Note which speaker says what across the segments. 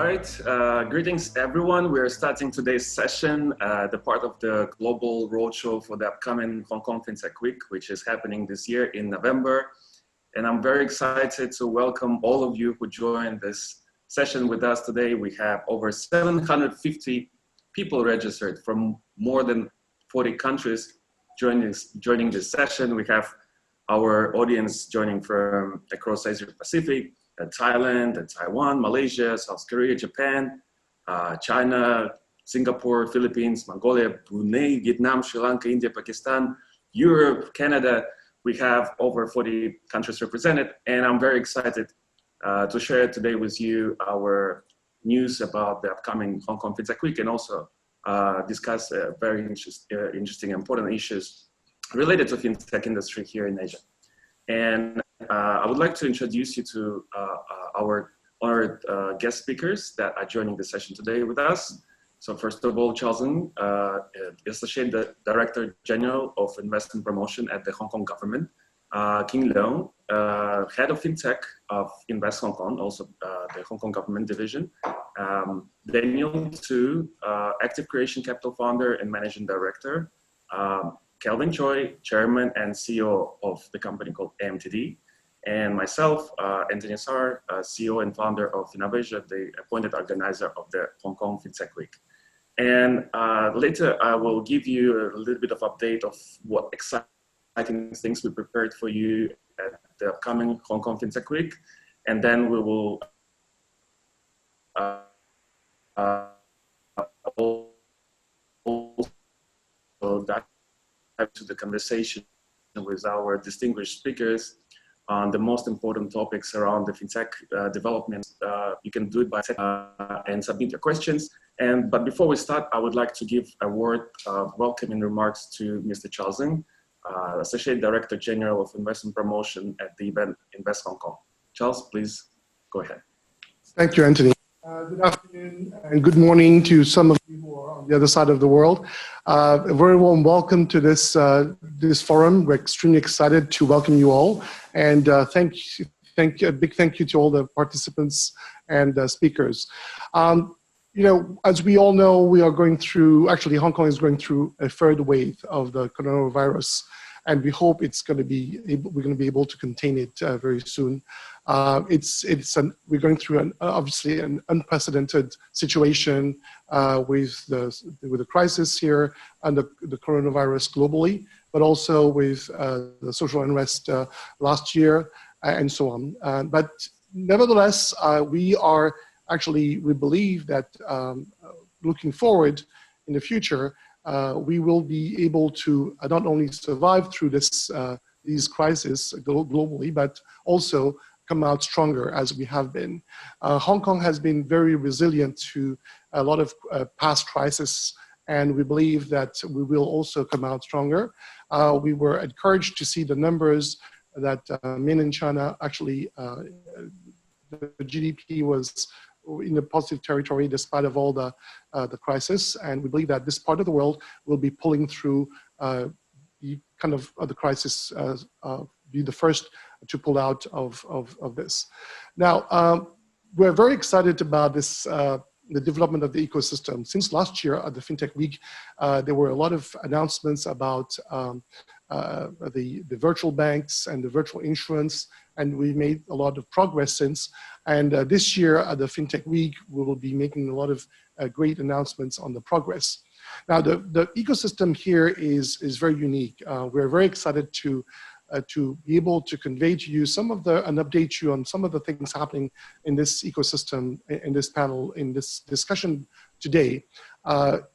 Speaker 1: right, greetings everyone. We're starting today's session, the part of the global roadshow for the upcoming Hong Kong FinTech Week, which is happening this year in November. And I'm very excited to welcome all of you who joined this session with us today. We have over 750 people registered from more than 40 countries joining this session. We have our audience joining from across Asia Pacific, Thailand, Taiwan, Malaysia, South Korea, Japan, China, Singapore, Philippines, Mongolia, Brunei, Vietnam, Sri Lanka, India, Pakistan, Europe, Canada. We have over 40 countries represented, and I'm very excited to share today with you our news about the upcoming Hong Kong FinTech Week, and also discuss very interesting and important issues related to FinTech industry here in Asia. And I would like to introduce you to our honored guest speakers that are joining the session today with us. So first of all, Charles Leung, Associate Director General of Investment Promotion at the Hong Kong government. King Leung, Head of FinTech of Invest Hong Kong, also the Hong Kong government division. Daniel Tu, Active Creation Capital Founder and Managing Director. Kelvin Choi, Chairman and CEO of the company called AMTD. And myself, Anthony Sar, CEO and founder of FINNOVASIA, the appointed organizer of the Hong Kong FinTech Week. And later I will give you a little bit of update of what exciting things we prepared for you at the upcoming Hong Kong FinTech Week. And then we will also dive to the conversation with our distinguished speakers on the most important topics around the FinTech development. You can do it by and submit your questions. But before we start, I would like to give a word of welcoming remarks to Mr. Charles Leung, Associate Director General of Investment Promotion at the event Invest Hong Kong. Charles, please go ahead.
Speaker 2: Thank you, Anthony. Good afternoon and good morning to some of you who are on the other side of the world. A very warm welcome to this forum. We're extremely excited to welcome you all, and a big thank you to all the participants and speakers. You know, as we all know, we are going through, actually Hong Kong is going through a third wave of the coronavirus, and we hope we're going to be able to contain it very soon. We're going through obviously an unprecedented situation with the crisis here and the coronavirus globally, but also with the social unrest last year and so on. But nevertheless, we believe that looking forward in the future, we will be able to not only survive through these crises globally, but also come out stronger as we have been. Hong Kong has been very resilient to a lot of past crises, and we believe that we will also come out stronger. We were encouraged to see the numbers that mainland China actually, the GDP was in the positive territory despite of all the crisis, and we believe that this part of the world will be pulling through the crisis, be the first to pull out of this. Now, we're very excited about this, the development of the ecosystem. Since last year at the FinTech Week, there were a lot of announcements about the virtual banks and the virtual insurance, and we made a lot of progress since. And this year at the FinTech Week, we will be making a lot of great announcements on the progress. Now, the ecosystem here is very unique. We're very excited to be able to convey to you and update you on some of the things happening in this ecosystem, in this panel, in this discussion today.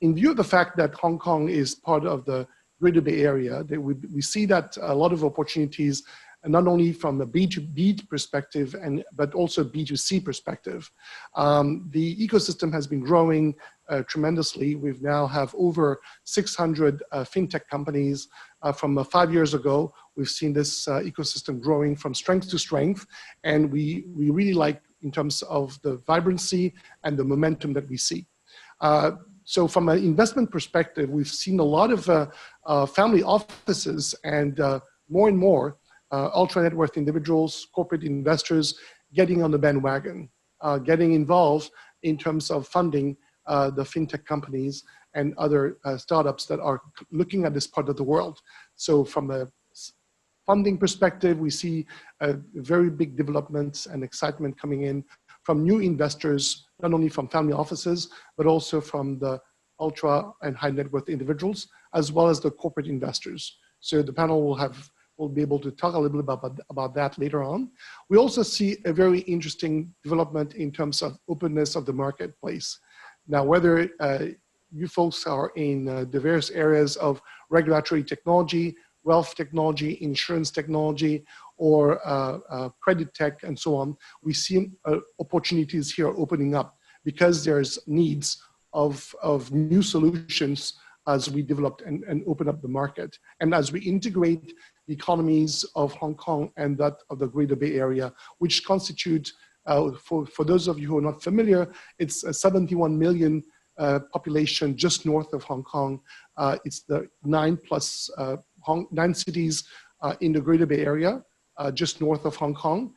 Speaker 2: In view of the fact that Hong Kong is part of the Greater Bay Area, we see that a lot of opportunities, not only from a B2B perspective, but also B2C perspective. The ecosystem has been growing tremendously. We now have over 600 FinTech companies. From 5 years ago, we've seen this ecosystem growing from strength to strength, and we really like in terms of the vibrancy and the momentum that we see. So from an investment perspective, we've seen a lot of family offices and more ultra net worth individuals, corporate investors getting on the bandwagon, getting involved in terms of funding the fintech companies and other startups that are looking at this part of the world. So from a funding perspective, we see very big developments and excitement coming in from new investors, not only from family offices, but also from the ultra and high net worth individuals, as well as the corporate investors. So the panel will be able to talk a little bit about that later on. We also see a very interesting development in terms of openness of the marketplace. Now, whether you folks are in the various areas of regulatory technology, wealth technology, insurance technology, or credit tech, and so on, we see opportunities here opening up because there's needs of new solutions as we develop and open up the market. And as we integrate the economies of Hong Kong and that of the Greater Bay Area, which constitute, for those of you who are not familiar, it's a 71 million population just north of Hong Kong. It's the 9 cities in the Greater Bay Area, just north of Hong Kong,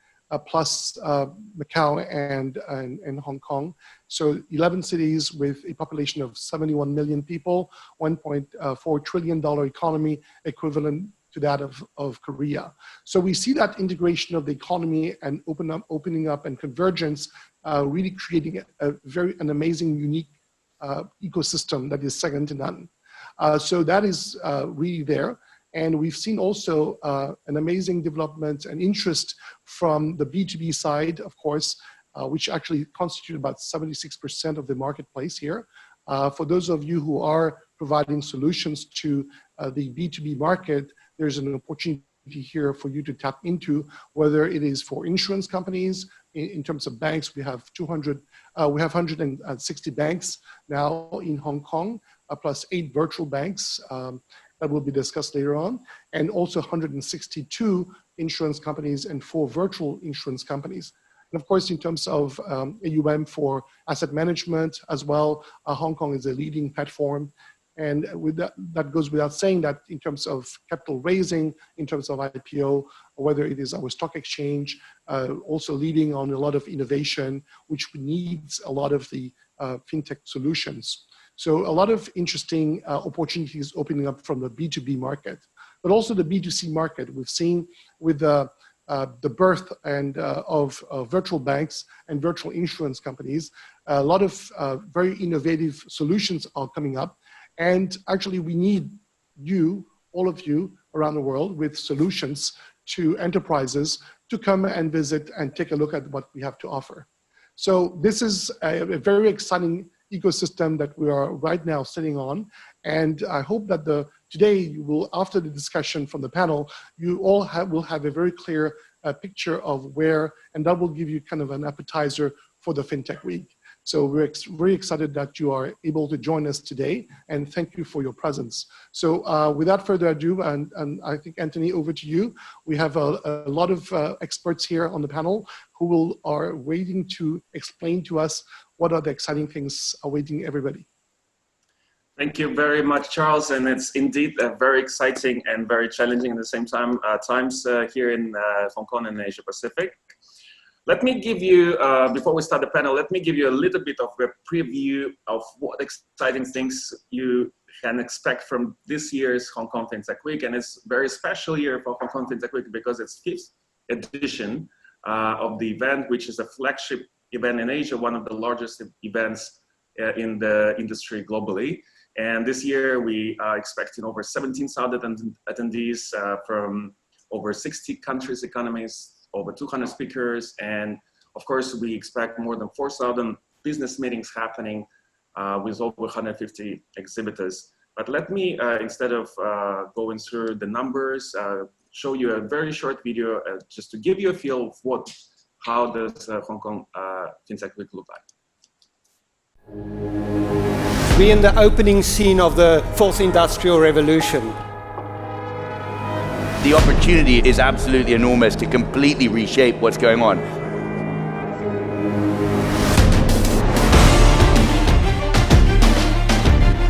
Speaker 2: plus Macau and Hong Kong. So 11 cities with a population of 71 million people, $1.4 trillion economy, equivalent to that of Korea. So we see that integration of the economy and opening up and convergence really creating an amazing, unique ecosystem that is second to none. So that is really there. And we've seen also an amazing development and interest from the B2B side, of course, which actually constitute about 76% of the marketplace here. For those of you who are providing solutions to the B2B market, there's an opportunity here for you to tap into, whether it is for insurance companies. In terms of banks, we have 160 banks now in Hong Kong, plus 8 virtual banks. That will be discussed later on, and also 162 insurance companies and 4 virtual insurance companies. And of course, in terms of AUM for asset management as well, Hong Kong is a leading platform. And with that goes without saying that in terms of capital raising, in terms of IPO, whether it is our stock exchange, also leading on a lot of innovation, which needs a lot of the fintech solutions. So a lot of interesting opportunities opening up from the B2B market, but also the B2C market. We've seen with the birth of virtual banks and virtual insurance companies, a lot of very innovative solutions are coming up. And actually we need you, all of you around the world, with solutions to enterprises to come and visit and take a look at what we have to offer. So this is a very exciting ecosystem that we are right now sitting on. And I hope that today you will, after the discussion from the panel, you all will have a very clear picture of where, and that will give you kind of an appetizer for the FinTech Week. So we're very excited that you are able to join us today, and thank you for your presence. So without further ado, and I think Anthony, over to you. We have a lot of experts here on the panel who are waiting to explain to us what are the exciting things awaiting everybody.
Speaker 1: Thank you very much, Charles. And it's indeed very exciting and very challenging at the same time times here in Hong Kong and Asia Pacific. Let me give you, before we start the panel, let me give you a little bit of a preview of what exciting things you can expect from this year's Hong Kong FinTech Week. And it's a very special year for Hong Kong FinTech Week because it's 5th edition of the event, which is a flagship event in Asia, one of the largest events in the industry globally. And this year we are expecting over 17,000 attendees from over 60 countries, economies, over 200 speakers, and of course we expect more than 4,000 business meetings happening with over 150 exhibitors. But let me, instead of going through the numbers, show you a very short video just to give you a feel of how does Hong Kong FinTech Week look like.
Speaker 3: We're in the opening scene of the 4th Industrial Revolution.
Speaker 4: The opportunity is absolutely enormous to completely reshape what's going on.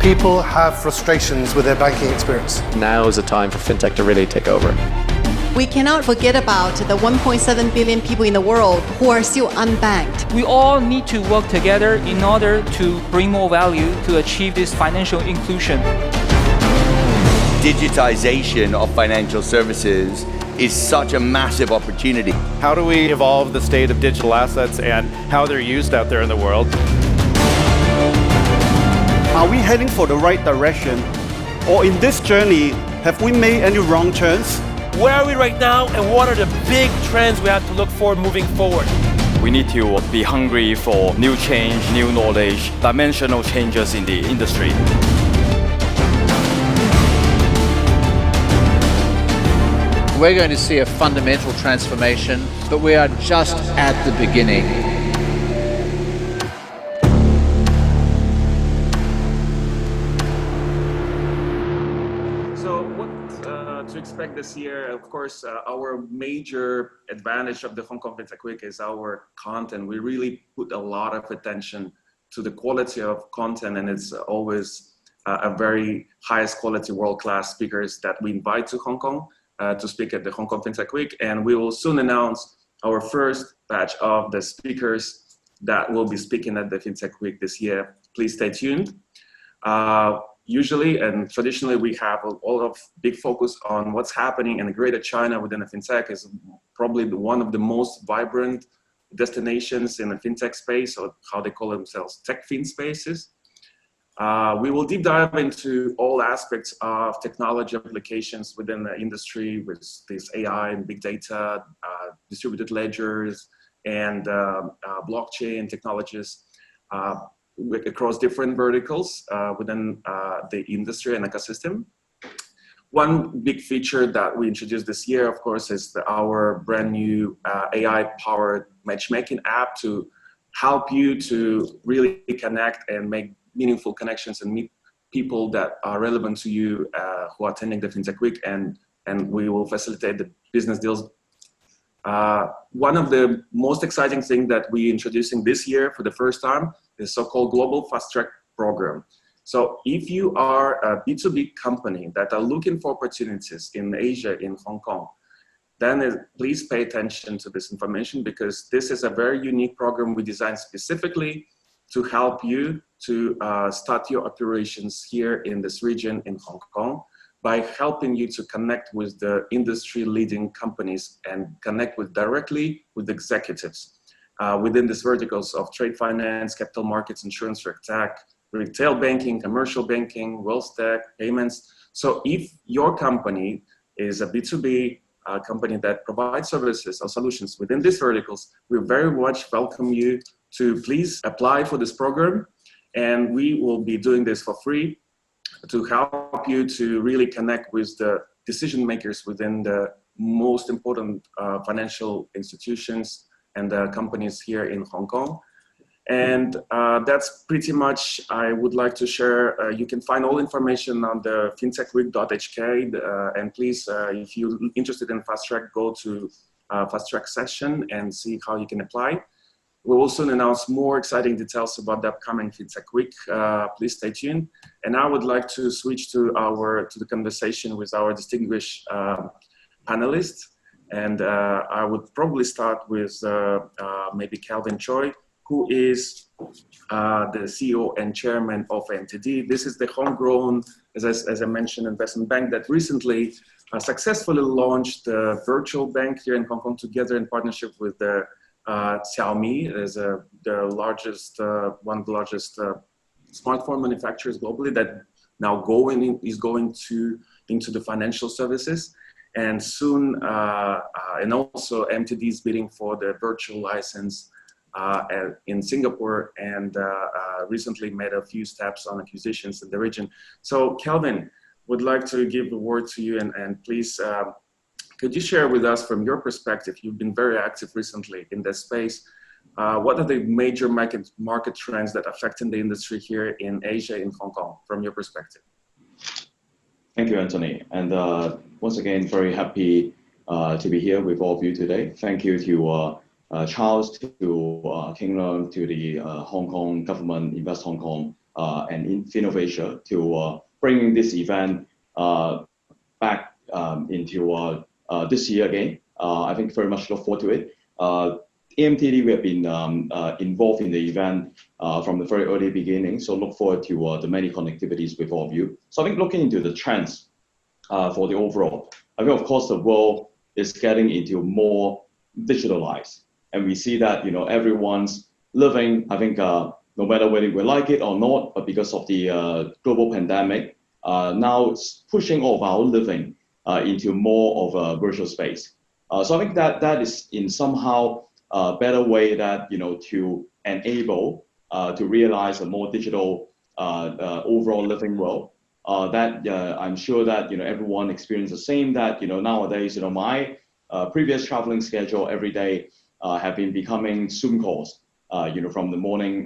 Speaker 5: People have frustrations with their banking experience.
Speaker 6: Now is the time for FinTech to really take over.
Speaker 5: We cannot forget about the 1.7 billion people in the world who are still unbanked.
Speaker 6: We all need to work together in order to bring more value to achieve this financial inclusion.
Speaker 4: Digitization of financial services is such a massive opportunity.
Speaker 7: How do we evolve the state of digital assets and how they're used out there in the world?
Speaker 8: Are we heading for the right direction? Or in this journey, have we made any wrong turns?
Speaker 9: Where are we right now, and what are the big trends we have to look for moving forward?
Speaker 10: We need to be hungry for new change, new knowledge, dimensional changes in the industry.
Speaker 11: We're going to see a fundamental transformation, but we are just at the beginning.
Speaker 1: So what to expect this year? Of course, our major advantage of the Hong Kong FinTech Week is our content. We really put a lot of attention to the quality of content, and it's always a very highest quality world-class speakers that we invite to Hong Kong to speak at the Hong Kong FinTech Week. And we will soon announce our first batch of the speakers that will be speaking at the FinTech Week this year. Please stay tuned. Usually and traditionally, we have a lot of big focus on what's happening in Greater China within the FinTech. Is probably one of the most vibrant destinations in the FinTech space, or how they call themselves, tech fin spaces. We will deep dive into all aspects of technology applications within the industry with this AI and big data, distributed ledgers, and blockchain technologies across different verticals within the industry and ecosystem. One big feature that we introduced this year, of course, is our brand new AI-powered matchmaking app to help you to really connect and make meaningful connections and meet people that are relevant to you who are attending the FinTech Week, and we will facilitate the business deals. One of the most exciting things that we're introducing this year for the first time is so-called Global Fast Track Program. So if you are a B2B company that are looking for opportunities in Asia, in Hong Kong, then please pay attention to this information, because this is a very unique program we designed specifically to help you to start your operations here in this region in Hong Kong by helping you to connect with the industry leading companies and connect directly with executives within these verticals of trade finance, capital markets, insurance, tech, retail banking, commercial banking, wealth tech, payments. So if your company is a B2B company that provides services or solutions within these verticals, we very much welcome you to please apply for this program. And we will be doing this for free to help you to really connect with the decision makers within the most important financial institutions and companies here in Hong Kong. And that's pretty much I would like to share. You can find all information on the fintechweek.hk. And please, if you're interested in Fast Track, go to Fast Track session and see how you can apply. We will soon announce more exciting details about the upcoming FinTech Week. Please stay tuned. And I would like to switch to the conversation with our distinguished panelists. And I would probably start with maybe Calvin Choi, who is the CEO and chairman of AMTD. This is the homegrown, as I mentioned, investment bank that recently successfully launched the virtual bank here in Hong Kong together in partnership with the Xiaomi, is the largest, one of the largest smartphone manufacturers globally, that now is going into the financial services. And soon, and also AMTD is bidding for the virtual license in Singapore, and recently made a few steps on acquisitions in the region. So Kelvin, would like to give the word to you, and please, could you share with us from your perspective, you've been very active recently in this space, what are the major market trends that are affecting the industry here in Asia, in Hong Kong, from your perspective?
Speaker 12: Thank you, Anthony. And once again, very happy to be here with all of you today. Thank you to Charles, to King Leung, to the Hong Kong government, Invest Hong Kong, and FINNOVASIA to bringing this event back into this year again. I think very much look forward to it. AMTD, we have been involved in the event from the very early beginning, so look forward to the many connectivities with all of you. So I think looking into the trends for the overall, I think of course the world is getting into more digitalized, and we see that everyone's living, I think no matter whether we like it or not, but because of the global pandemic, now it's pushing all of our living into more of a virtual space. So I think that is in somehow a better way that to enable to realize a more digital overall living world. That I'm sure that everyone experienced the same. That nowadays my previous traveling schedule every day have been becoming Zoom calls. From the morning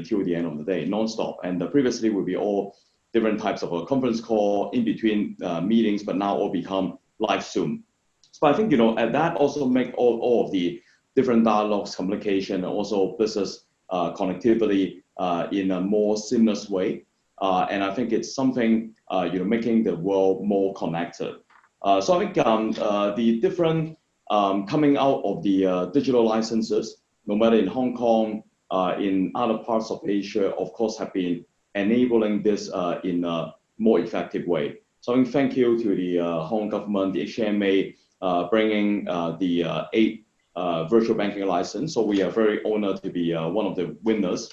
Speaker 12: till the end of the day, non-stop. And previously would be all different types of a conference call in between meetings, but now all become live Zoom. So I think and that also make all of the different dialogues, communication, and also business connectivity in a more seamless way. And I think it's something making the world more connected. So I think the different coming out of the digital licenses, no matter in Hong Kong, in other parts of Asia, of course, have been enabling this in a more effective way. So I think thank you to the Hong Kong government, the HMA, bringing the 8 virtual banking license. So we are very honored to be one of the winners,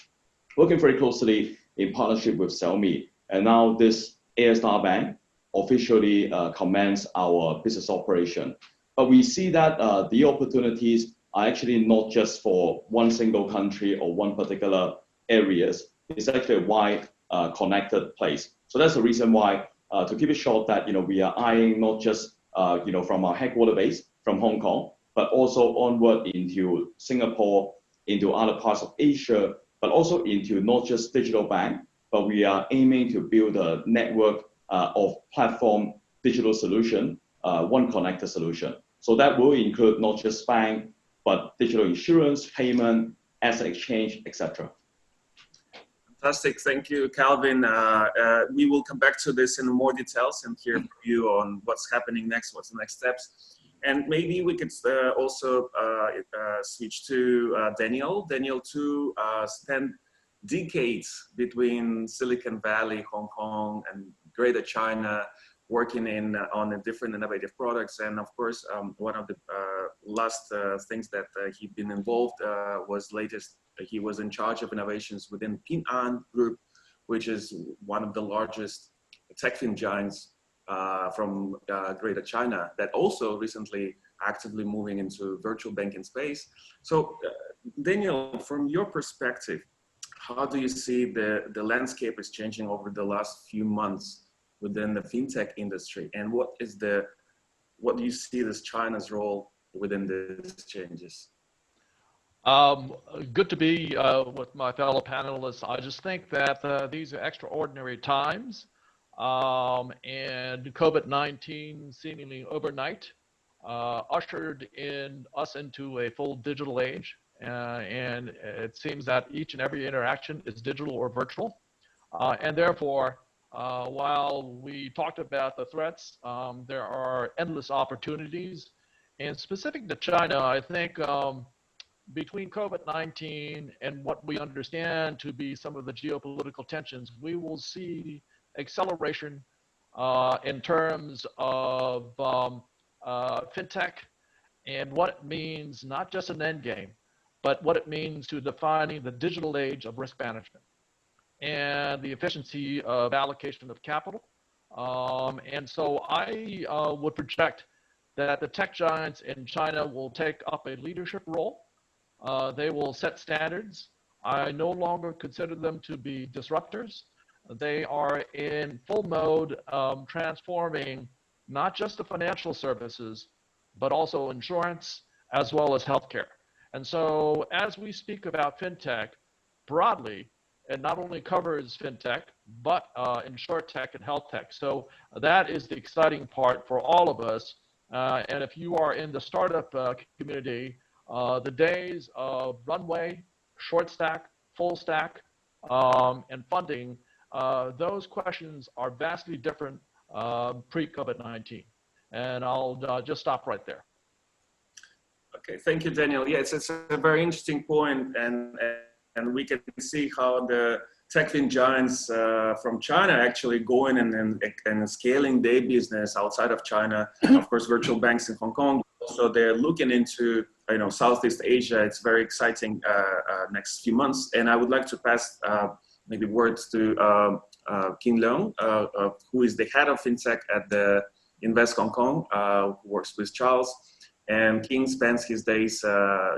Speaker 12: working very closely in partnership with Xiaomi. And now this AirStar Bank officially commence our business operation. But we see that the opportunities are actually not just for one single country or one particular areas. It's actually a wide connected place. So that's the reason why, to keep it short, that we are eyeing not just from our headquarter base from Hong Kong, but also onward into Singapore, into other parts of Asia, but also into not just digital bank, but we are aiming to build a network of platform digital solution, one connected solution. So that will include not just bank, but digital insurance, payment, asset exchange, etc.
Speaker 1: Fantastic, thank you, Calvin. We will come back to this in more details and hear from you on what's happening next, what's the next steps. And maybe we could also switch to Daniel. Daniel too spent decades between Silicon Valley, Hong Kong, and Greater China, working on the different innovative products. And of course, one of the last things that he'd been involved was he was in charge of innovations within Ping An Group, which is one of the largest tech-fin giants from Greater China, that also recently actively moving into virtual banking space. So Daniel, from your perspective, how do you see the landscape is changing over the last few months within the fintech industry, and what do you see as China's role within these changes?
Speaker 13: Good to be with my fellow panelists. I just think that these are extraordinary times, and COVID-19 seemingly overnight ushered us into a full digital age, and it seems that each and every interaction is digital or virtual, and therefore, while we talked about the threats, there are endless opportunities. And specific to China, I think between COVID-19 and what we understand to be some of the geopolitical tensions, we will see acceleration in terms of fintech and what it means, not just an end game, but what it means to defining the digital age of risk management and the efficiency of allocation of capital. And so I would project that the tech giants in China will take up a leadership role. They will set standards. I no longer consider them to be disruptors. They are in full mode transforming not just the financial services, but also insurance as well as healthcare. And so as we speak about fintech broadly, it not only covers fintech, but insurtech and health tech. So that is the exciting part for all of us. And if you are in the startup community, the days of runway, short stack, full stack, and funding, those questions are vastly different pre-COVID-19. And I'll just stop right there.
Speaker 1: Okay, thank you, Daniel. Yeah, it's a very interesting point, and we can see how the tech-fin giants from China actually going and scaling their business outside of China. Of course, virtual banks in Hong Kong. So they're looking into Southeast Asia. It's very exciting next few months. And I would like to pass maybe words to Leung, who is the head of FinTech at the Invest Hong Kong, who works with Charles. And King spends his days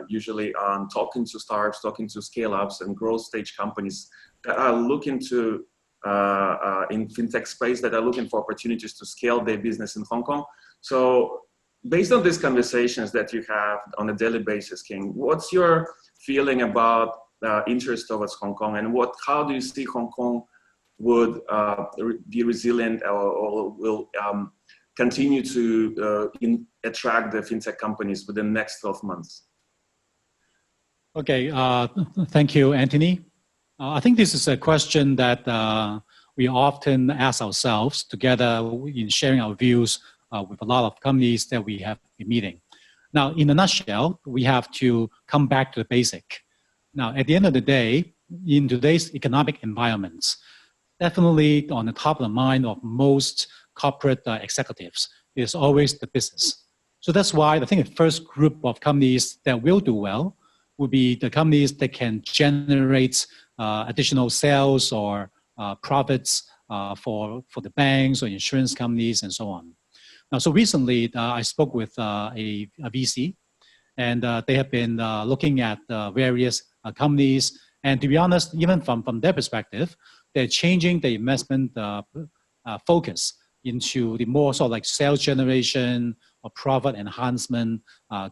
Speaker 1: usually on talking to startups, talking to scale-ups and growth stage companies that are looking to, in FinTech space, that are looking for opportunities to scale their business in Hong Kong. So based on these conversations that you have on a daily basis, King, what's your feeling about interest towards Hong Kong, and how do you see Hong Kong would be resilient or will continue to attract the FinTech companies within the next 12 months?
Speaker 14: Okay, thank you, Anthony. I think this is a question that we often ask ourselves together in sharing our views with a lot of companies that we have been meeting. Now, in a nutshell, we have to come back to the basic. Now, at the end of the day, in today's economic environments, definitely on the top of the mind of most corporate executives is always the business. So that's why I think the first group of companies that will do well will be the companies that can generate additional sales or profits for the banks or insurance companies and so on. Now, so recently I spoke with a VC, and they have been looking at various companies. And to be honest, even from their perspective, they're changing the investment focus into the more sort of like sales generation or profit enhancement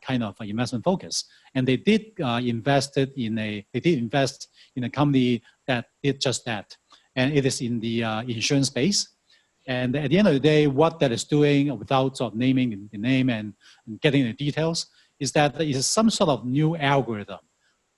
Speaker 14: kind of investment focus. And they did invest in a company that did just that. And it is in the insurance space. And at the end of the day, what that is doing, without sort of naming the name and getting the details, is that there is some sort of new algorithm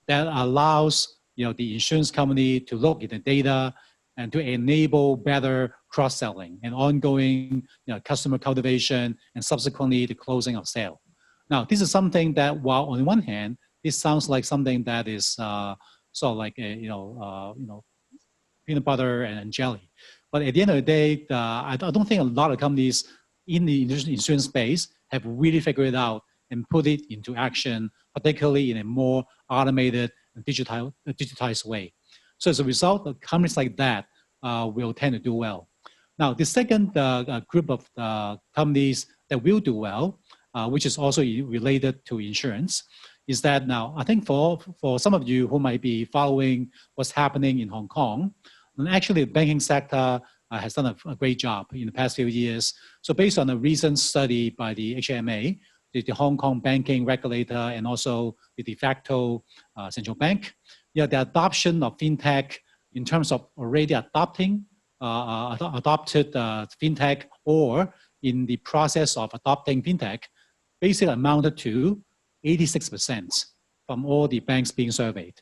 Speaker 14: that allows the insurance company to look at the data and to enable better cross-selling and ongoing customer cultivation and subsequently the closing of sale. Now, this is something that, while on one hand, this sounds like something that is sort of like peanut butter and jelly. But at the end of the day, I don't think a lot of companies in the insurance space have really figured it out and put it into action, particularly in a more automated and digitized way. So as a result, companies like that will tend to do well. Now, the second group of companies that will do well, which is also related to insurance, is that now, I think for some of you who might be following what's happening in Hong Kong, and actually the banking sector has done a great job in the past few years. So based on a recent study by the HMA, the Hong Kong banking regulator, and also the de facto central bank, the adoption of FinTech in terms of already adopted FinTech or in the process of adopting FinTech, basically amounted to 86% from all the banks being surveyed.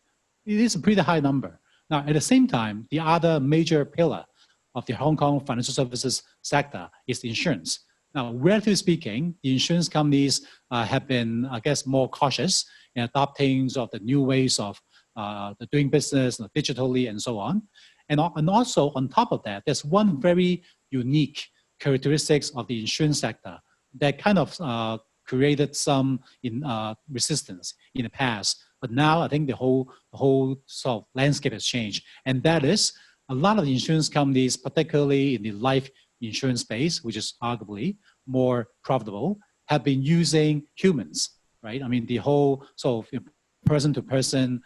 Speaker 14: It is a pretty high number. Now, at the same time, the other major pillar of the Hong Kong financial services sector is insurance. Now, relatively speaking, the insurance companies have been, I guess, more cautious in adopting sort of the new ways of doing business digitally and so on. And also on top of that, there's one very unique characteristics of the insurance sector that kind of created some resistance in the past. But now I think the whole sort of landscape has changed. And that is a lot of the insurance companies, particularly in the life insurance space, which is arguably more profitable, have been using humans, right? I mean, the whole sort of person-to-person,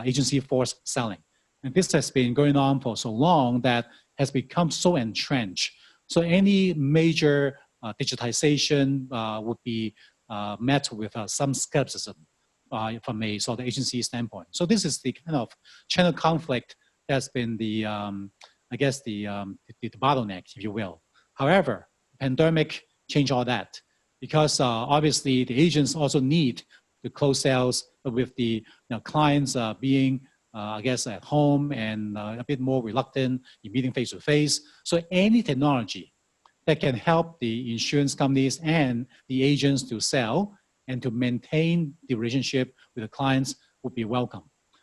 Speaker 14: agency force selling. And this has been going on for so long that has become so entrenched. So any major digitization would be met with some skepticism from a sort of agency standpoint. So this is the kind of channel conflict that's been the, I guess, the bottleneck, if you will. However, pandemic changed all that because obviously the agents also need to close sales with the clients being, I guess, at home and a bit more reluctant in meeting face-to-face. So any technology that can help the insurance companies and the agents to sell and to maintain the relationship with the clients would be welcome.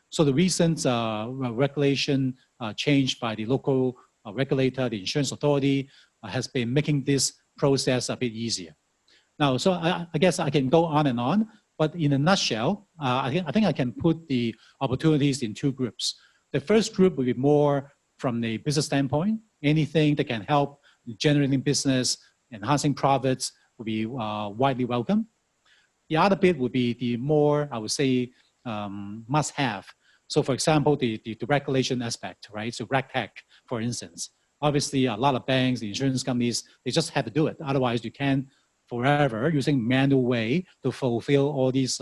Speaker 14: So the recent regulation change by the local regulator, the insurance authority, has been making this process a bit easier. Now, so I guess I can go on, but in a nutshell, I think I can put the opportunities in two groups. The first group would be more from the business standpoint. Anything that can help generating business, enhancing profits would be widely welcome. The other bit would be the more, I would say, must-have. So for example, the regulation aspect, right? So RegTech, for instance. Obviously, a lot of banks, the insurance companies, they just have to do it. Otherwise, you can't forever using manual way to fulfill all these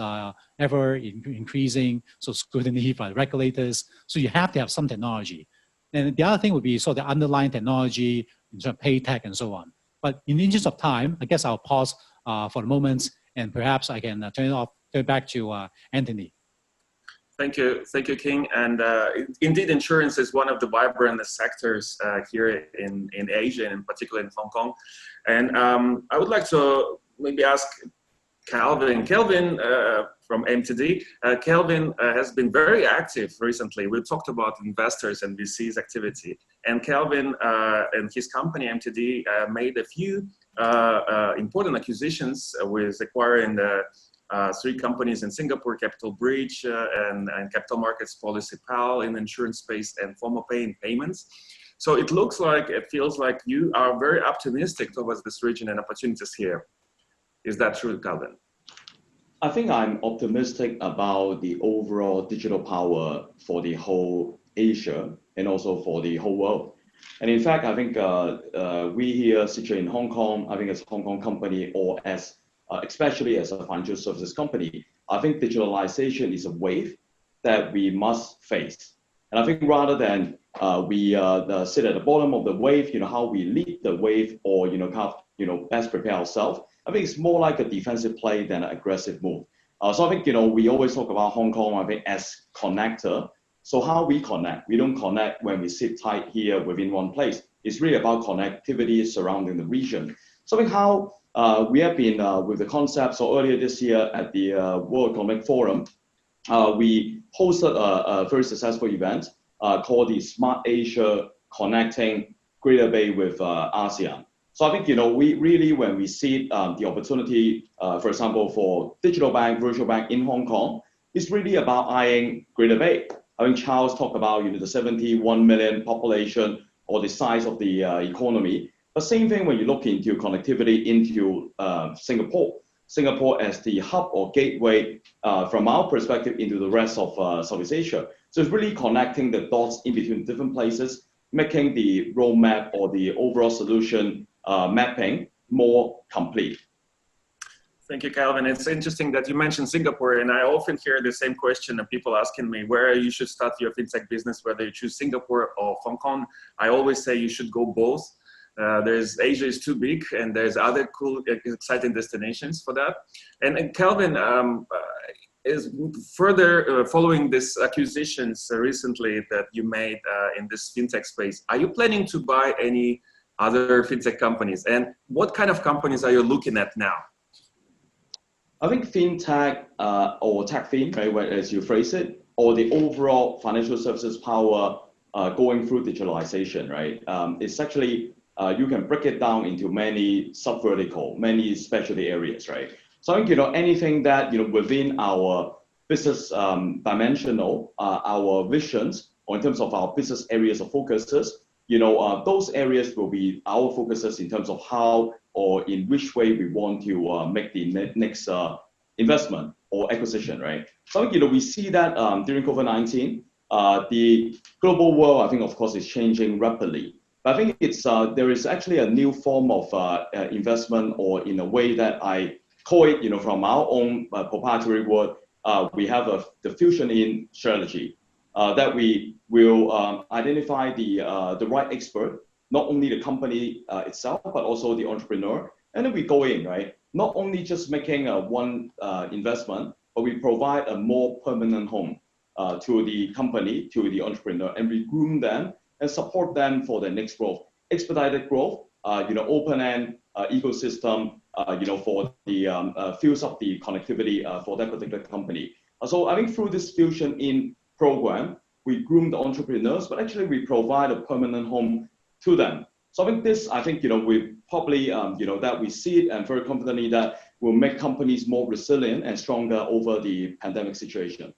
Speaker 14: ever increasing scrutiny by regulators. So you have to have some technology. And the other thing would be sort of the underlying technology in terms of pay tech and so on. But in the interest of time, I guess I'll pause for the moment, and perhaps I can turn it back to Anthony.
Speaker 1: Thank you, King. And indeed, insurance is one of the vibrant sectors here in Asia, and in particular in Hong Kong. And I would like to maybe ask Calvin. Calvin from AMTD. Calvin has been very active recently. We talked about investors and VCs activity. And Calvin and his company, AMTD, made a few important acquisitions with acquiring the 3 companies in Singapore, Capital Bridge and Capital Markets Policy PAL in insurance space, and FOMOPay in payments. So it looks like, it feels like you are very optimistic towards this region and opportunities here. Is that true, Calvin?
Speaker 12: I think I'm optimistic about the overall digital power for the whole Asia and also for the whole world. And in fact, I think we here situated in Hong Kong, I think as a Hong Kong company, or as especially as a financial services company, I think digitalization is a wave that we must face. And I think rather than we sit at the bottom of the wave, how we lead the wave or best prepare ourselves, I think it's more like a defensive play than an aggressive move. So I think we always talk about Hong Kong, I think, as connector. So how we connect? We don't connect when we sit tight here within one place. It's really about connectivity surrounding the region. So I think how we have been with the concept. So earlier this year at the World Economic Forum, we hosted a very successful event called the Smart Asia Connecting Greater Bay with ASEAN. So I think, we really, when we see the opportunity, for example, for digital bank, virtual bank in Hong Kong, it's really about eyeing Greater Bay. I think Charles talked about, the 71 million population or the size of the economy. But same thing when you look into connectivity into Singapore. Singapore as the hub or gateway from our perspective into the rest of Southeast Asia. So it's really connecting the dots in between different places, making the roadmap or the overall solution mapping more complete.
Speaker 1: Thank you, Calvin. It's interesting that you mentioned Singapore, and I often hear the same question of people asking me where you should start your fintech business, whether you choose Singapore or Hong Kong. I always say you should go both. Asia is too big, and there's other cool, exciting destinations for that. And Calvin, is further following these acquisitions recently that you made in this fintech space, are you planning to buy any other fintech companies? And what kind of companies are you looking at now?
Speaker 12: I think fintech or techfin, right, as you phrase it, or the overall financial services power going through digitalization, right? It's actually, you can break it down into many sub-vertical, many specialty areas, right? So I think, anything that, within our business dimensional, our visions, or in terms of our business areas of focuses, those areas will be our focuses in terms of how or in which way we want to make the next investment or acquisition, right? So, we see that during COVID-19, the global world, I think, of course, is changing rapidly. But I think it's there is actually a new form of investment, or in a way that I call it, from our own proprietary word, we have the fusion in strategy. That we will identify the right expert, not only the company itself, but also the entrepreneur. And then we go in, right? Not only just making one investment, but we provide a more permanent home to the company, to the entrepreneur, and we groom them and support them for their next growth, expedited growth, open-end ecosystem, for the fields of the connectivity for that particular company. So I think through this Fusion In program, we groom the entrepreneurs, but actually we provide a permanent home to them. So I think we probably, that we see it and very confidently that will make companies more resilient and stronger over the pandemic situation.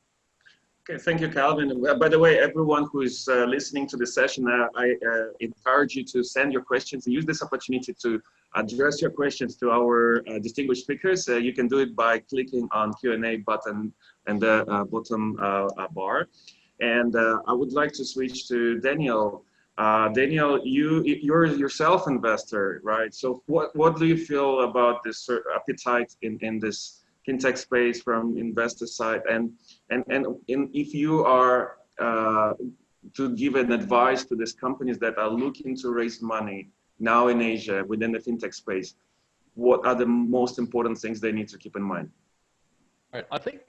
Speaker 1: Okay, thank you, Calvin. By the way, everyone who is listening to this session, I encourage you to send your questions and use this opportunity to address your questions to our distinguished speakers. You can do it by clicking on Q&A button in the bottom bar. And I would like to switch to Daniel. Daniel, you're yourself investor, right? So what do you feel about this appetite in this fintech space from investor side, and if you are to give an advice to these companies that are looking to raise money now in Asia within the fintech space, what are the most important things they need to keep in mind?
Speaker 13: Right. I think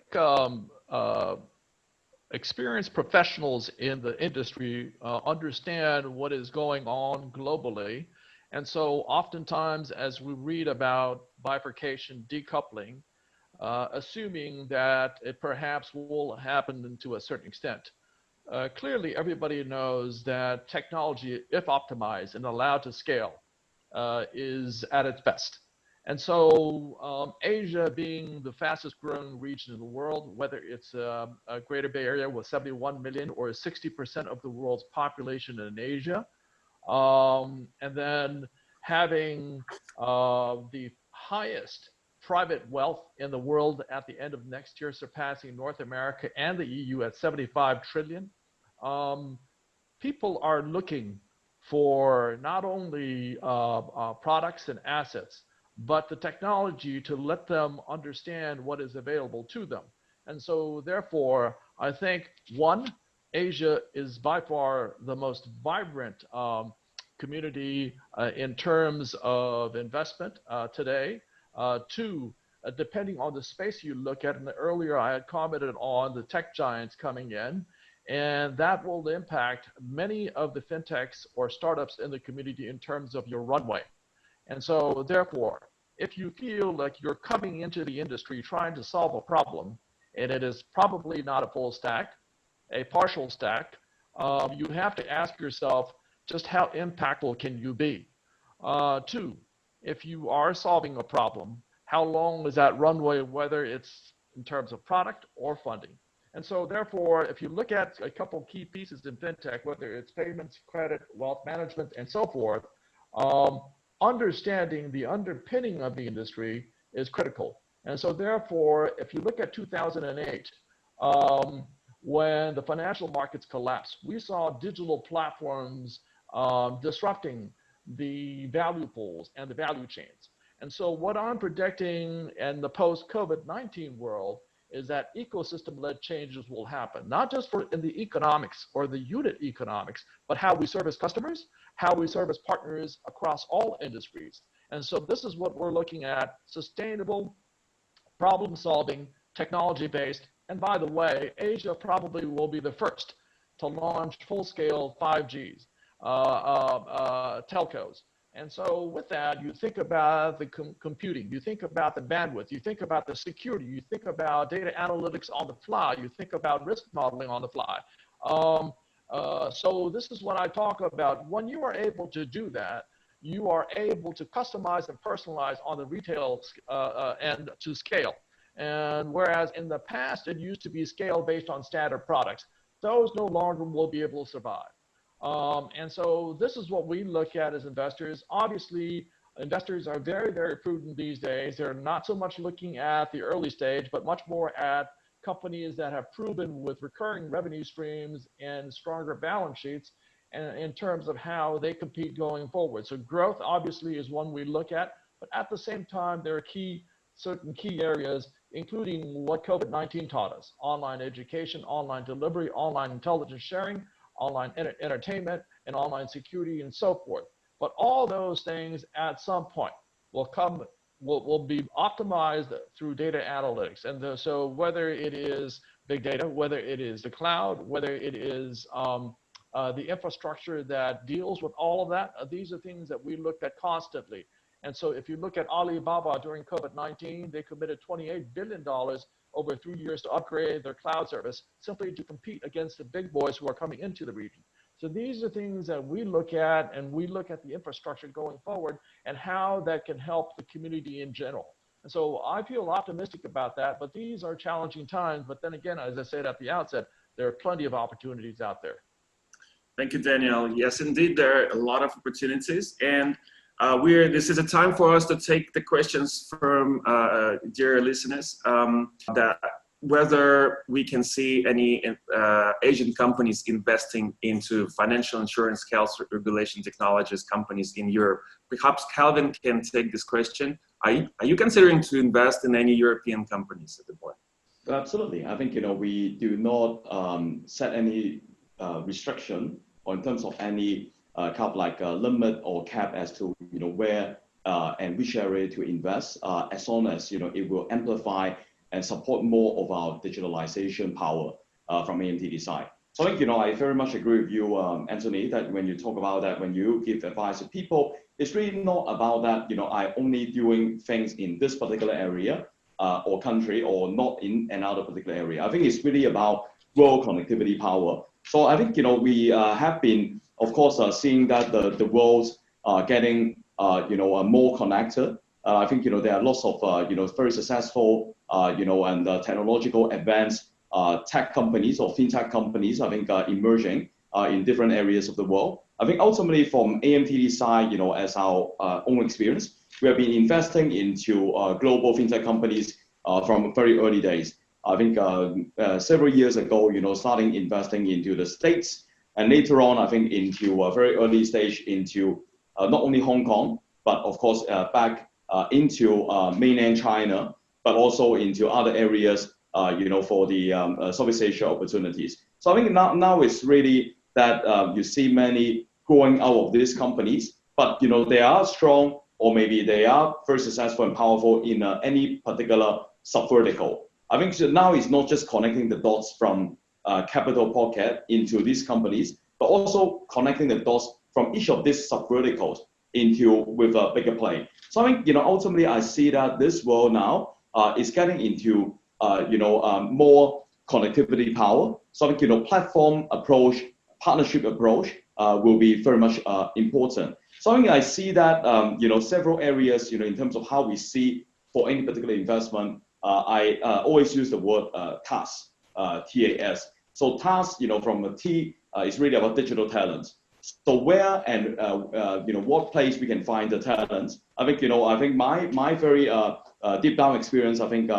Speaker 13: experienced professionals in the industry understand what is going on globally, and so oftentimes as we read about bifurcation, decoupling, assuming that it perhaps will happen to a certain extent. Clearly, everybody knows that technology, if optimized and allowed to scale, is at its best. And so Asia being the fastest growing region in the world, whether it's a Greater Bay Area with 71 million or 60% of the world's population in Asia, and then having the highest private wealth in the world at the end of next year, surpassing North America and the EU at 75 trillion. People are looking for not only products and assets, but the technology to let them understand what is available to them. And so therefore, I think, one, Asia is by far the most vibrant community in terms of investment today. Two, depending on the space you look at, and earlier I had commented on the tech giants coming in, and that will impact many of the fintechs or startups in the community in terms of your runway. And so therefore, if you feel like you're coming into the industry trying to solve a problem, and it is probably not a full stack, a partial stack, you have to ask yourself, just how impactful can you be? Two, if you are solving a problem, how long is that runway, whether it's in terms of product or funding? And so therefore, if you look at a couple key pieces in fintech, whether it's payments, credit, wealth management, and so forth, understanding the underpinning of the industry is critical. And so therefore, if you look at 2008, when the financial markets collapsed, we saw digital platforms disrupting the value pools and the value chains. And so what I'm predicting in the post-COVID-19 world is that ecosystem-led changes will happen, not just in the economics or the unit economics, but how we service customers, how we service partners across all industries. And so this is what we're looking at: sustainable, problem-solving, technology-based. And by the way, Asia probably will be the first to launch full-scale 5Gs. Telcos. And so with that, you think about the computing, you think about the bandwidth, you think about the security, you think about data analytics on the fly, you think about risk modeling on the fly. So this is what I talk about. When you are able to do that, you are able to customize and personalize on the retail end to scale. And whereas in the past, it used to be scale based on standard products, those no longer will be able to survive. And so this is what we look at as investors. Obviously, investors are very, very prudent these days. They're not so much looking at the early stage, but much more at companies that have proven with recurring revenue streams and stronger balance sheets, and in terms of how they compete going forward. So growth obviously is one we look at, but at the same time, there are certain key areas, including what COVID-19 taught us: online education, online delivery, online intelligence sharing, online entertainment, and online security, and so forth. But all those things at some point will be optimized through data analytics. And so whether it is big data, whether it is the cloud, whether it is the infrastructure that deals with all of that. These are things that we looked at constantly. And so if you look at Alibaba during COVID-19, they committed $28 billion over 3 years to upgrade their cloud service simply to compete against the big boys who are coming into the region. So these are things that we look at, and we look at the infrastructure going forward and how that can help the community in general. And so I feel optimistic about that, but these are challenging times. But then again, as I said at the outset, there are plenty of opportunities out there.
Speaker 1: Thank you, Daniel. Yes, indeed, there are a lot of opportunities. And this is a time for us to take the questions from dear listeners, that whether we can see any Asian companies investing into financial insurance, health regulation technologies companies in Europe. Perhaps Calvin can take this question. Are you considering to invest in any European companies at the point?
Speaker 12: Absolutely. I think, we do not set any restriction or in terms of any kind of like limit or cap as to, where and which area to invest, as long as, it will amplify and support more of our digitalization power from AMTD side. So I think, I very much agree with you, Anthony, that when you talk about that, when you give advice to people, it's really not about that, I only doing things in this particular area or country or not in another particular area. I think it's really about world connectivity power. So I think, we have been, of course, seeing that the world's getting, more connected. I think, there are lots of, very successful, and technological advanced tech companies or fintech companies, I think, emerging in different areas of the world. I think ultimately from AMTD side, as our own experience, we have been investing into global fintech companies from very early days. I think several years ago, starting investing into the States, and later on, I think into a very early stage into not only Hong Kong, but of course back into mainland China, but also into other areas, for the Southeast Asia opportunities. So I think now it's really that you see many growing out of these companies, but they are strong, or maybe they are very successful and powerful in any particular sub-vertical. I think so now it's not just connecting the dots from capital pocket into these companies, but also connecting the dots from each of these sub-verticals into with a bigger play. So I think, ultimately I see that this world now is getting into, more connectivity power. So I think, platform approach, partnership approach will be very much important. So I think I see that, several areas, in terms of how we see for any particular investment, I always use the word TAS, TAS. So TAS, from a T, is really about digital talents. So where and what place we can find the talents. I think I think my very deep down experience, I think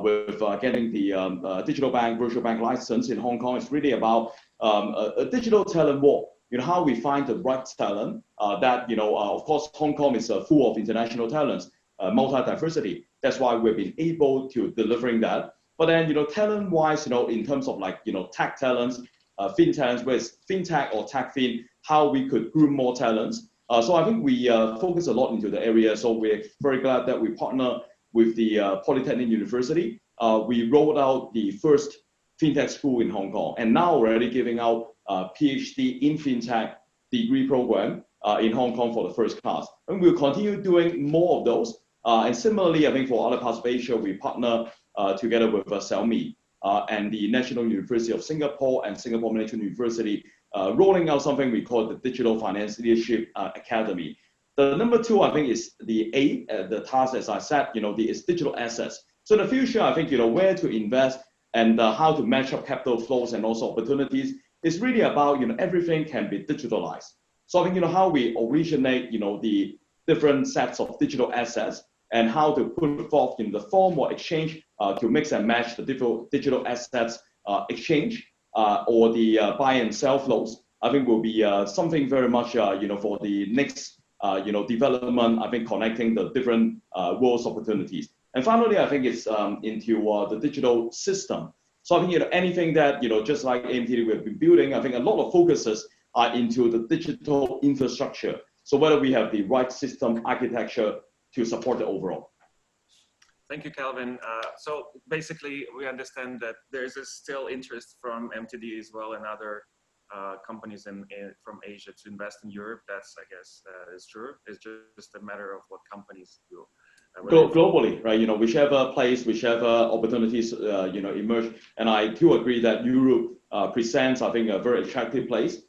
Speaker 12: with getting the digital bank, virtual bank license in Hong Kong is really about a digital talent war. How we find the right talent. That of course Hong Kong is full of international talents, multi-diversity. That's why we've been able to delivering that. But then talent-wise, in terms of like tech talents. FinTech, whether it's FinTech or TechFin, how we could groom more talents. So I think we focus a lot into the area. So we're very glad that we partner with the Polytechnic University. We rolled out the first FinTech school in Hong Kong, and now we're already giving out PhD in FinTech degree program in Hong Kong for the first class. And we'll continue doing more of those. And similarly, I think for other parts of Asia, we partner together with Xiaomi. And the National University of Singapore and Singapore Management University, rolling out something we call the Digital Finance Leadership Academy. The number two, I think, is the A, the task, as I said, is digital assets. So in the future, I think, where to invest and how to match up capital flows and also opportunities is really about, everything can be digitalized. So I think, how we originate, the different sets of digital assets and how to put forth in the form or exchange to mix and match the digital assets exchange or the buy and sell flows, I think will be something very much, for the next, development, I think connecting the different world's opportunities. And finally, I think it's into the digital system. So I think, anything that, just like AMTD we've been building, I think a lot of focuses are into the digital infrastructure. So whether we have the right system architecture to support the overall.
Speaker 1: Thank you, Calvin. So basically, we understand that there's still interest from MTD as well and other companies from Asia to invest in Europe. That's, I guess, is true. It's just a matter of what companies do.
Speaker 12: Globally, right? You know, whichever place, whichever opportunities, you know, emerge. And I do agree that Europe presents, I think, a very attractive place,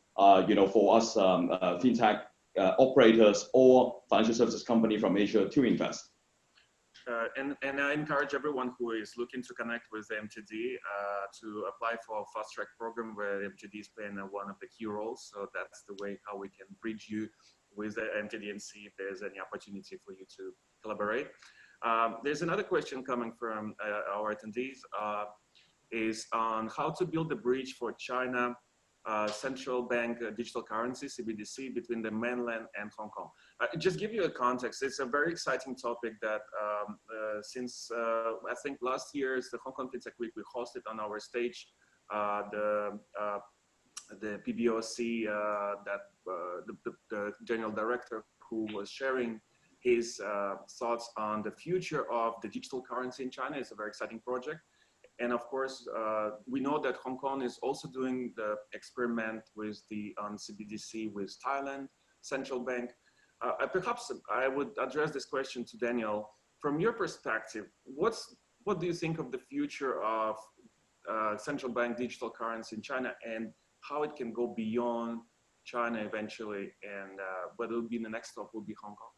Speaker 12: you know, for us fintech operators or financial services company from Asia to invest.
Speaker 1: And I encourage everyone who is looking to connect with the AMTD to apply for a fast track program where the AMTD is playing one of the key roles. So that's the way how we can bridge you with the AMTD and see if there's any opportunity for you to collaborate. There's another question coming from our attendees is on how to build a bridge for China central bank digital currency, CBDC, between the mainland and Hong Kong. Just give you a context, it's a very exciting topic that since I think last year's the Hong Kong FinTech Week, we hosted on our stage the PBOC, the general director who was sharing his thoughts on the future of the digital currency in China. It's a very exciting project. And of course, we know that Hong Kong is also doing the experiment with the CBDC with Thailand Central Bank. Perhaps I would address this question to Daniel. From your perspective, what do you think of the future of central bank digital currency in China and how it can go beyond China eventually, and whether it will be the next stop will be Hong Kong?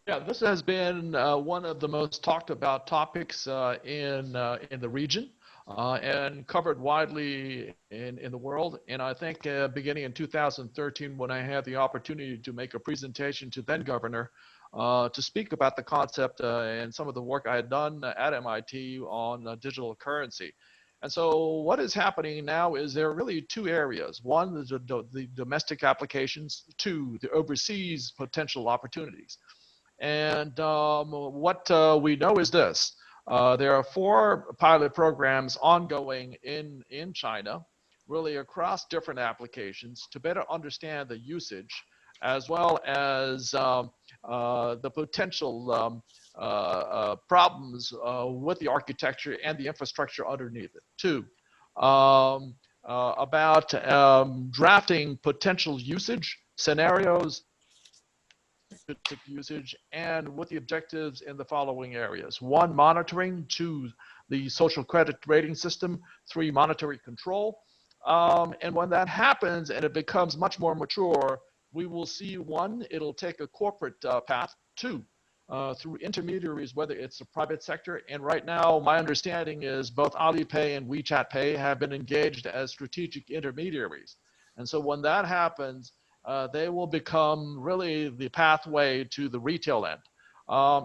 Speaker 13: Yeah, this has been one of the most talked about topics in the region and covered widely in the world. And I think beginning in 2013, when I had the opportunity to make a presentation to then governor to speak about the concept and some of the work I had done at MIT on digital currency. And so what is happening now is there are really two areas. One is the domestic applications, two, the overseas potential opportunities. And what we know is this. There are 4 pilot programs ongoing in China, really across different applications to better understand the usage as well as the potential problems with the architecture and the infrastructure underneath it. 2, about drafting potential usage scenarios, usage, and with the objectives in the following areas. 1, monitoring. 2, the social credit rating system. 3, monetary control. And when that happens and it becomes much more mature, we will see 1, it'll take a corporate path. 2, through intermediaries, whether it's the private sector. And right now, my understanding is both Alipay and WeChat Pay have been engaged as strategic intermediaries. And so when that happens, they will become really the pathway to the retail end.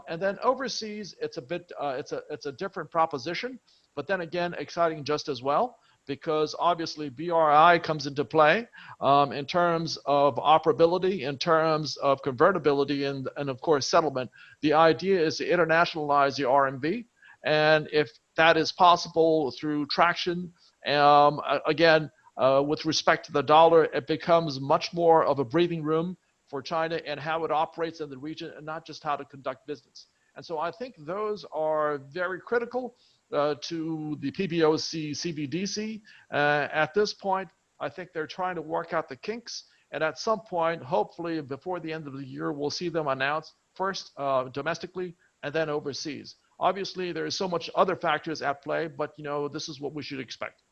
Speaker 13: And then overseas, it's a bit, it's a different proposition, but then again, exciting just as well, because obviously BRI comes into play in terms of operability, in terms of convertibility, and of course settlement. The idea is to internationalize the RMB, and if that is possible through traction, again, with respect to the dollar, it becomes much more of a breathing room for China and how it operates in the region, and not just how to conduct business. And so I think those are very critical to the PBOC CBDC. At this point, I think they're trying to work out the kinks. And at some point, hopefully before the end of the year, we'll see them announced first domestically and then overseas. Obviously, there is so much other factors at play, but you know, this is what we should expect.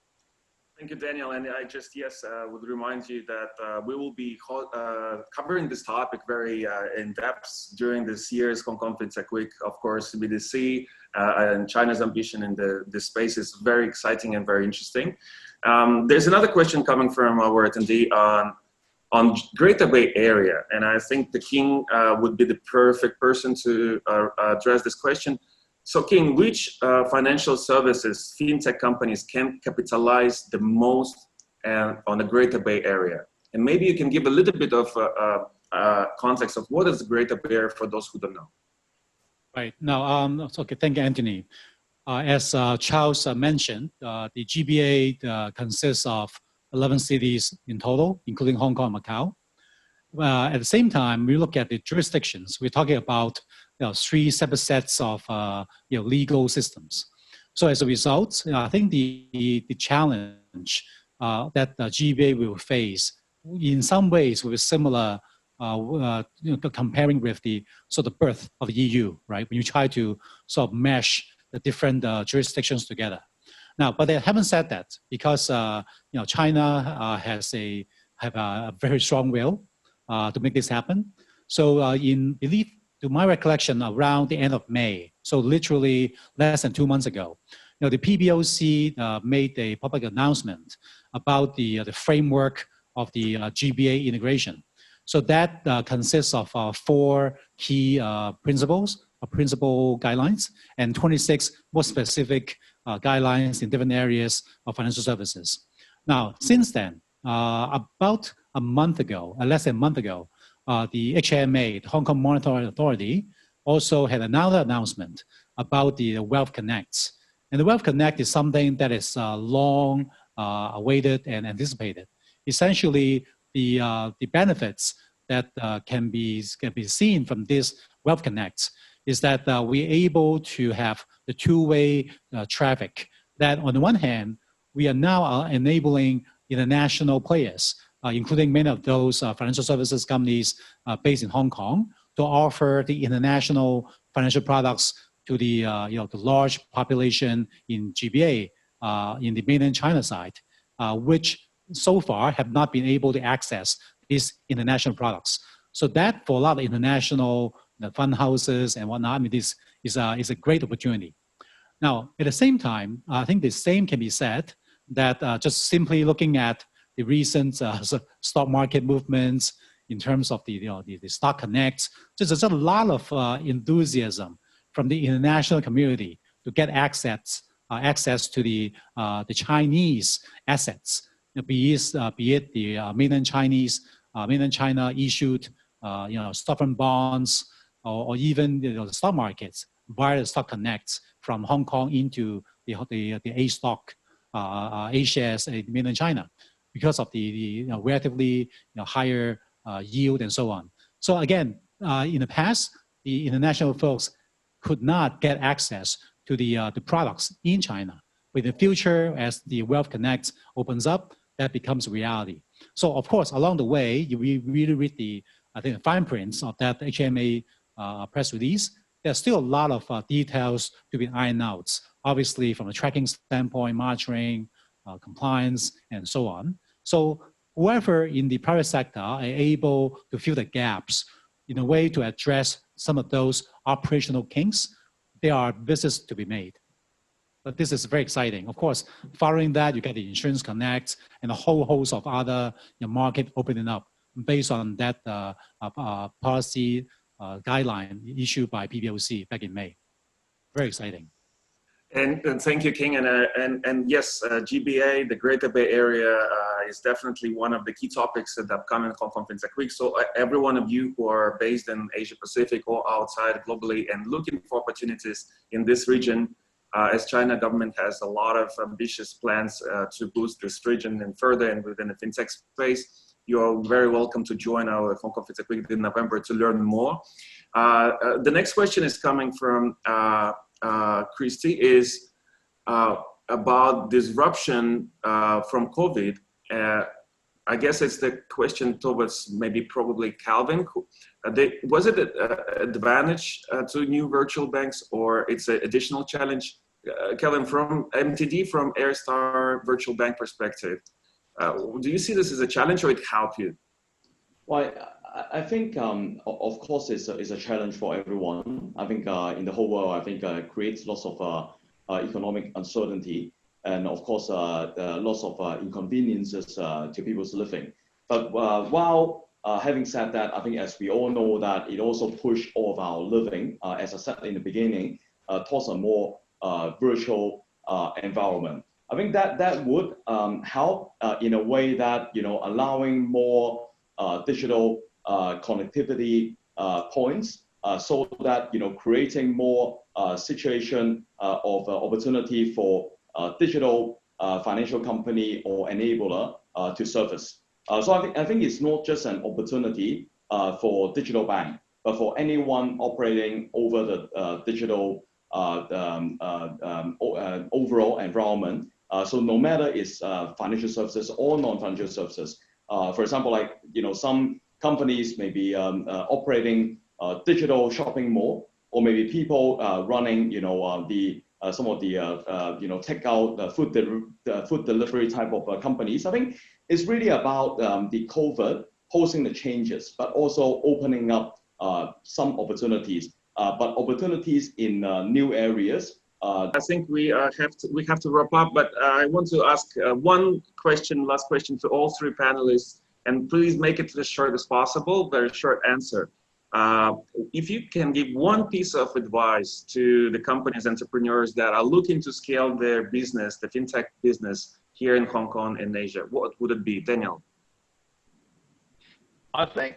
Speaker 1: Thank you, Daniel. And I just, would remind you that we will be covering this topic very in depth during this year's Hong Kong FinTech Week. Of course, CBDC and China's ambition in this space is very exciting and very interesting. There's another question coming from our attendee on Greater Bay Area. And I think the King would be the perfect person to address this question. So King, which financial services fintech companies can capitalize the most on the Greater Bay Area? And maybe you can give a little bit of context of what is the Greater Bay Area for those who don't know.
Speaker 14: Right. Now, okay, thank you, Anthony. As Charles mentioned, the GBA consists of 11 cities in total, including Hong Kong and Macau. At the same time, we look at the jurisdictions. We're talking about 3 separate sets of legal systems. So as a result, I think the challenge that GBA will face, in some ways, with similar, comparing with the sort of birth of the EU, right? When you try to sort of mesh the different jurisdictions together. Now, but they haven't said that because China have a very strong will to make this happen. So to my recollection, around the end of May, so literally less than 2 months ago, the PBOC made a public announcement about the framework of the GBA integration. So that consists of 4 key principles, principal guidelines, and 26 more specific guidelines in different areas of financial services. Now, since then, about a month ago, less than a month ago, the HMA, the Hong Kong Monetary Authority, also had another announcement about the Wealth Connect. And the Wealth Connect is something that is long awaited and anticipated. Essentially, the benefits that can be seen from this Wealth Connect is that we're able to have the two-way traffic. That on the one hand, we are now enabling international players, including many of those financial services companies based in Hong Kong, to offer the international financial products to the the large population in GBA, in the mainland China side, which so far have not been able to access these international products. So that for a lot of international fund houses and whatnot, I mean, this is a great opportunity. Now, at the same time, I think the same can be said that just simply looking at the recent stock market movements in terms of the stock connects, there's a lot of enthusiasm from the international community to get access to the Chinese assets, be it the mainland China issued sovereign bonds, or even the stock markets via the stock connects from Hong Kong into the A stock, A shares in mainland China, because of the relatively higher yield and so on. So again, in the past, the international folks could not get access to the products in China. But in the future, as the Wealth Connect opens up, that becomes reality. So of course, along the way, we really read the fine prints of that HMA press release. There's still a lot of details to be ironed out, obviously from a tracking standpoint, monitoring, compliance, and so on. So whoever in the private sector are able to fill the gaps in a way to address some of those operational kinks, there are business to be made. But this is very exciting. Of course, following that, you get the Insurance Connect and a whole host of other market opening up based on that policy guideline issued by PBOC back in May. Very exciting.
Speaker 1: And thank you, King. And yes, GBA, the Greater Bay Area, is definitely one of the key topics at the upcoming Hong Kong FinTech Week. So every one of you who are based in Asia Pacific or outside globally and looking for opportunities in this region, as China government has a lot of ambitious plans to boost this region and further and within the FinTech space, you're very welcome to join our Hong Kong FinTech Week in November to learn more. The next question is coming from Christy, is about disruption from COVID. I guess it's the question towards probably Calvin. Was it an advantage to new virtual banks, or it's an additional challenge? Calvin, from AMTD, from Airstar virtual bank perspective, do you see this as a challenge or it helped you?
Speaker 12: Well, I think, of course, it's a challenge for everyone. I think in the whole world, I think it creates lots of economic uncertainty and, of course, lots of inconveniences to people's living. But while having said that, I think as we all know that it also pushed all of our living, as I said in the beginning, towards a more virtual environment. I think that would help in a way that, allowing more digital connectivity points so that, creating more situation of opportunity for digital financial company or enabler to surface. So I think it's not just an opportunity for digital bank, but for anyone operating over the digital overall environment. So no matter it's financial services or non-financial services. For example, like some companies may be operating digital shopping mall, or maybe people running some of the takeout food delivery type of companies. I think it's really about the COVID posing the changes, but also opening up some opportunities, but opportunities in new areas.
Speaker 1: I think we have to wrap up, but I want to ask one question, last question to all three panelists, and please make it as short as possible, very short answer. If you can give one piece of advice to the companies, entrepreneurs that are looking to scale their business, the fintech business here in Hong Kong and Asia, what would it be? Daniel?
Speaker 13: I think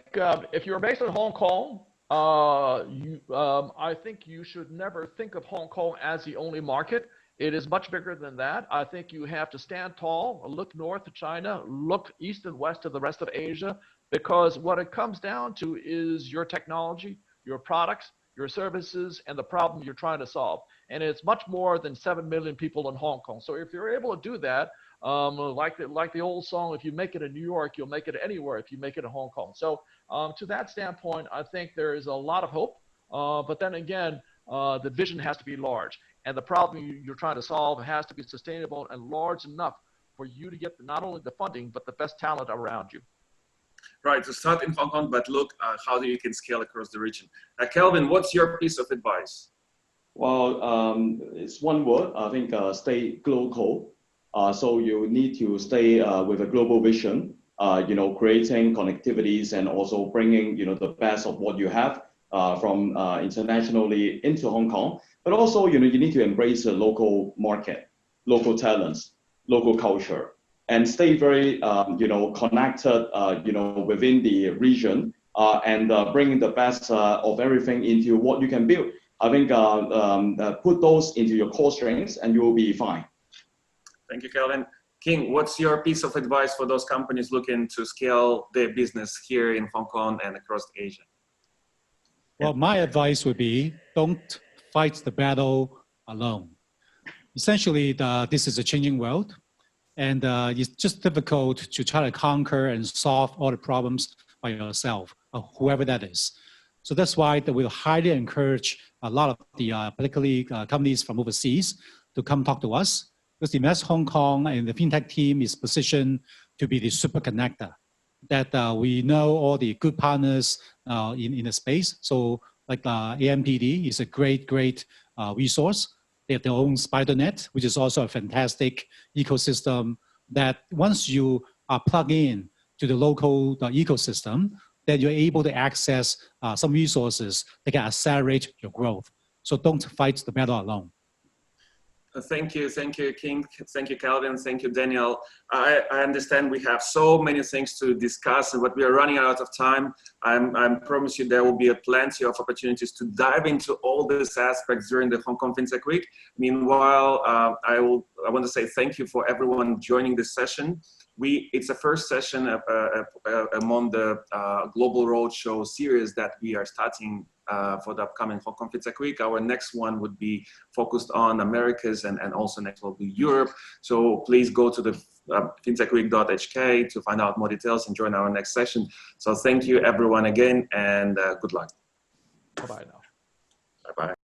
Speaker 13: if you're based in Hong Kong, I think you should never think of Hong Kong as the only market. It is much bigger than that. I think you have to stand tall, look north to China, look east and west to the rest of Asia, because what it comes down to is your technology, your products, your services, and the problem you're trying to solve. And it's much more than 7 million people in Hong Kong. So if you're able to do that, like the old song, if you make it in New York, you'll make it anywhere if you make it in Hong Kong. So to that standpoint, I think there is a lot of hope. But then again, the vision has to be large. And the problem you're trying to solve has to be sustainable and large enough for you to get not only the funding, but the best talent around you.
Speaker 1: Right, to start in Hong Kong, but look how you can scale across the region. Kelvin, what's your piece of advice?
Speaker 12: Well, it's one word. I think stay global. So you need to stay with a global vision, creating connectivities and also bringing, the best of what you have from internationally into Hong Kong. But also, you need to embrace the local market, local talents, local culture, and stay very, connected, within the region and bringing the best of everything into what you can build. I think put those into your core strengths and you will be fine.
Speaker 1: Thank you, Kelvin. King, what's your piece of advice for those companies looking to scale their business here in Hong Kong and across Asia?
Speaker 14: Well, my advice would be don't fight the battle alone. Essentially, this is a changing world, and it's just difficult to try to conquer and solve all the problems by yourself, or whoever that is. So that's why we'll highly encourage a lot of the particularly companies from overseas to come talk to us, because the Invest Hong Kong and the FinTech team is positioned to be the super connector, that we know all the good partners in the space. So like AMTD is a great resource. They have their own SpiderNet, which is also a fantastic ecosystem that once you are plugged in to the local ecosystem, then you're able to access some resources that can accelerate your growth. So don't fight the battle alone.
Speaker 1: Thank you, King. Thank you, Calvin. Thank you, Daniel. I understand we have so many things to discuss, but we are running out of time. I promise you there will be plenty of opportunities to dive into all these aspects during the Hong Kong FinTech Week. Meanwhile, I want to say thank you for everyone joining this session. It's the first session among the Global Roadshow series that we are starting for the upcoming Hong Kong FinTech Week. Our next one would be focused on Americas and also next will be Europe. So please go to the FinTechHK to find out more details and join our next session. So thank you everyone again, and good luck.
Speaker 13: Bye-bye now.
Speaker 1: Bye-bye.